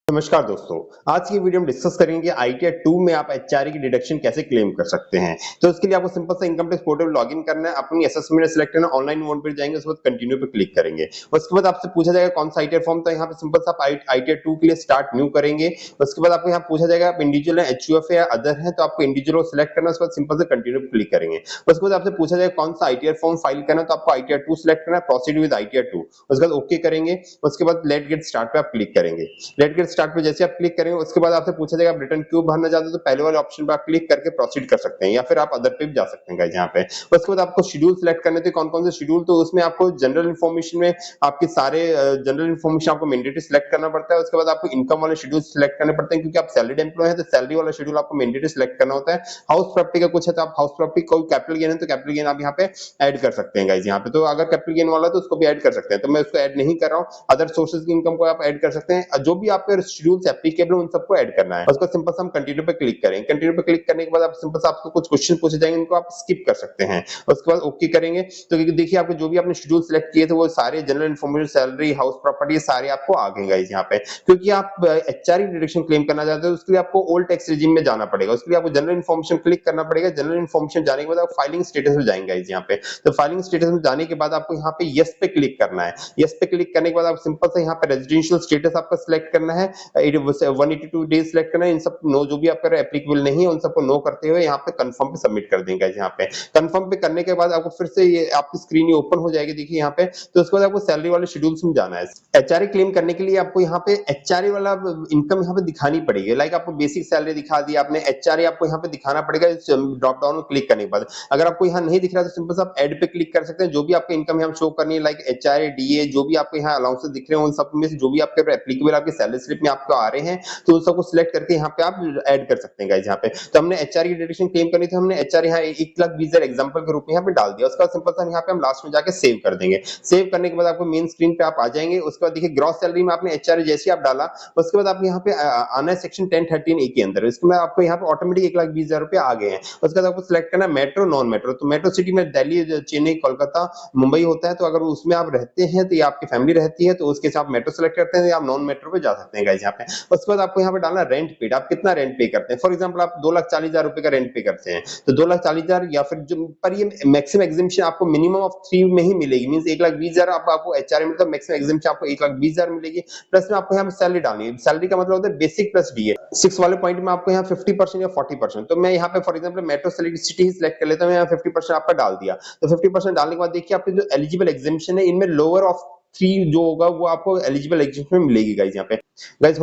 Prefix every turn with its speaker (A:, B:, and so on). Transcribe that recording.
A: नमस्कार दोस्तों, आज की वीडियो में डिस्कस करेंगे आईटीआर 2 में आप एचआरए की डिडक्शन कैसे क्लेम कर सकते हैं। तो इसके लिए आपको सिंपल सा इनकम टैक्स पोर्टल लॉगिन करना है, अपनी असेसमेंट सिलेक्ट करना है, ऑनलाइन मोड पे जाएंगे, उसके बाद कंटिन्यू पे क्लिक करेंगे। उसके बाद आपसे पूछा जाएगा कौन सा आईटीआर फॉर्म, तो यहाँ पे सिंपल सा आप आईटीआर 2 के लिए स्टार्ट न्यू करेंगे। उसके बाद आपको यहाँ पूछा जाएगा आप इंडिविजुअल है, एचयूएफ है या अदर है, तो आपको इंडिविजुअल सिलेक्ट करना है, उसके बाद सिंपल से कंटिन्यू पे क्लिक करेंगे। उसके बाद आपसे पूछा जाएगा कौन सा आईटीआर फॉर्म फाइल करना है, तो आपको आईटीआर 2 सिलेक्ट करना है, प्रोसीड विद आईटीआर 2। उसके बाद ओके करेंगे, उसके बाद लेट गेट स्टार्ट पे आप क्लिक करेंगे। लेट गेट स्टार्ट पे जैसे आप क्लिक करेंगे, उसके बाद आपसे पूछा जाएगा आप रिटर्न क्यों भरना चाहते हो, तो पहले वाले ऑप्शन पर आप क्लिक करके प्रोसीड कर सकते हैं या फिर आप अदर पे भी जा सकते हैं गाइस यहाँ पे। उसके बाद आपको शेड्यूल सिलेक्ट करने थे, कौन कौन से शेड्यूल, तो उसमें आपको जनरल इन्फॉर्मेशन में आपके सारे जनरल इन्फॉर्मेशन आपको मैंडेटरी सिलेक्ट करना पड़ता है। उसके बाद आपको इनकम वाले शेड्यूल सिलेक्ट करने पड़ते हैं, क्योंकि आप सैलरीड एम्प्लॉय है तो सैलरी वाला शेड्यूल आपको मैंडेटरी सिलेक्ट करना होता है। हाउस प्रॉपर्टी का कुछ है तो आप हाउस प्रॉपर्टी कोई कैपिटल गेन है तो कैपिटल गेन आप यहाँ पे ऐड कर सकते हैं गाइस यहाँ पे। तो अगर कैपिटल गेन वाला है तो उसको भी ऐड कर सकते हैं, तो मैं उसको ऐड नहीं कर रहा हूँ। अदर सोर्सेज की इनकम को आप ऐड कर सकते हैं, जो भी आपके शेड्यूल्स एप्लीकेबल उन सबको ऐड करना है। उसको सिंपल से हम कंटिन्यू पे क्लिक करेंगे। कंटिन्यू पे क्लिक करने के बाद आप सिंपल से आपको कुछ क्वेश्चन पूछे जाएंगे, उनको आप स्किप कर सकते हैं। उसके बाद ओके करेंगे, तो देखिए आपको जो भी आपने शेड्यूल सिलेक्ट किए थे वो सारे general information, salary, house property सारे आपको आ गए गाइस यहाँ पे। क्योंकि आप एचआरए डिडक्शन क्लेम करना चाहते हो, उसके लिए आपको ओल्ड टैक्स रिजीम में जाना पड़ेगा। उसके लिए आपको जनरल इन्फॉर्मेशन क्लिक करना पड़ेगा। जनरल इन्फॉर्मेशन जाने के बाद आप फाइलिंग स्टेटस में जाएंगे गाइस यहाँ पे। तो फाइलिंग स्टेटस में जाने के बाद आपको यहाँ पे यस पे क्लिक करना है। यस पे क्लिक करने के बाद आप सिंपल से यहाँ पे रेजिडेंशियल स्टेटस आपका सिलेक्ट करना है, 182 डेज सिलेक्ट करना है। इन सब नो जो भी आपका एप्लीकेबल नहीं है उन सबको नो करते हुए यहाँ पे कंफर्म पे सबमिट कर देंगे यहाँ पे। कंफर्म पे करने के बाद आपको फिर से ये आपकी स्क्रीन ओपन हो जाएगी, देखिए यहाँ पे। तो उसके बाद आपको सैलरी वाले शेड्यूल्स में जाना है। एचआरए क्लेम करने के लिए आपको यहाँ पे एचआरए वाला इनकम यहाँ पे दिखानी पड़ेगी। लाइक आपको बेसिक सैलरी दिखा दी आपने, एचआरए आपको यहाँ पे दिखाना पड़ेगा ड्रॉप डाउन में क्लिक करने के बाद। अगर आपको यहाँ नहीं दिख रहा तो सिंपल से आप ऐड पे क्लिक कर सकते हैं। जो भी आपका इनकम यहाँ शो करनी है, लाइक एचआरए, डीए, जो भी आपको यहाँ अलाउंसेस दिख रहे हैं उन सब में से जो भी आपके एप्लीकेबल आपके सैलरी स्लिप में आपको आ रहे हैं, तो उन सबको सिलेक्ट करके यहाँ पे आप ऐड कर सकते हैं गाइस यहाँ पे। तो हमने एचआरए की डिडक्शन क्लेम करनी थी, हमने एचआरए यहाँ 1,20,000 एग्जांपल के रूप में यहाँ पे डाल दिया। उसका सिंपल सा यहाँ पे हम लास्ट में जाके सेव कर देंगे। सेव करने के बाद आपको मेन स्क्रीन पे आप आ जाएंगे। उसके बाद देखिए ग्रॉस सैलरी में आपने एचआरए जैसे आप डाला, उसके बाद आप यहाँ पे आना है सेक्शन 1013 ए के अंदर। इसमें आपको यहाँ पे ऑटोमेटिक 1,20,000 रुपए आ गए हैं। उसके बाद आपको सिलेक्ट करना है मेट्रो नॉन मेट्रो। तो मेट्रो सिटी में दिल्ली, चेन्नई, कोलकाता, मुंबई होता है। तो अगर उसमें आप रहते हैं तो ये आपकी फैमिली रहती है तो उसके साथ मेट्रो सेलेक्ट करते हैं या आप नॉन मेट्रो पे जा सकते हैं गाइस यहाँ पे। उसके बाद आपको यहाँ पे डालना रेंट पेड, आप कितना रेंट पे करते हैं। फॉर एग्जांपल आप 2,40,000 रुपए का रेंट पे करते हैं तो 2,40,000 या फिर जो, पर ये मैक्सिमम एग्जेम्पशन आपको मिनिमम ऑफ 3 में ही मिलेगी। मींस 1,20,000 आपको एचआरए में, तो मैक्सिमम एग्जेम्पशन आपको 1,20,000 मिलेगी। प्लस में आपको यहाँ पे सैलरी डालनी है। सैलरी का मतलब होता है बेसिक प्लस डीए। 6 वाले पॉइंट में आपको यहाँ 50% या 40%। तो मैं यहाँ पे for example metro city he select कर लेता हूँ, यहाँ 50% आपका डाल दिया। तो 50% डालने के बाद देखिए आपके जो एलिजिबल एग्जेम्पशन है इनमें लोअर ऑफ 3 जो होगा वो आपको एलिजिबल एग्जेम्पशन में मिलेगी गाइस यहाँ पे। गाइस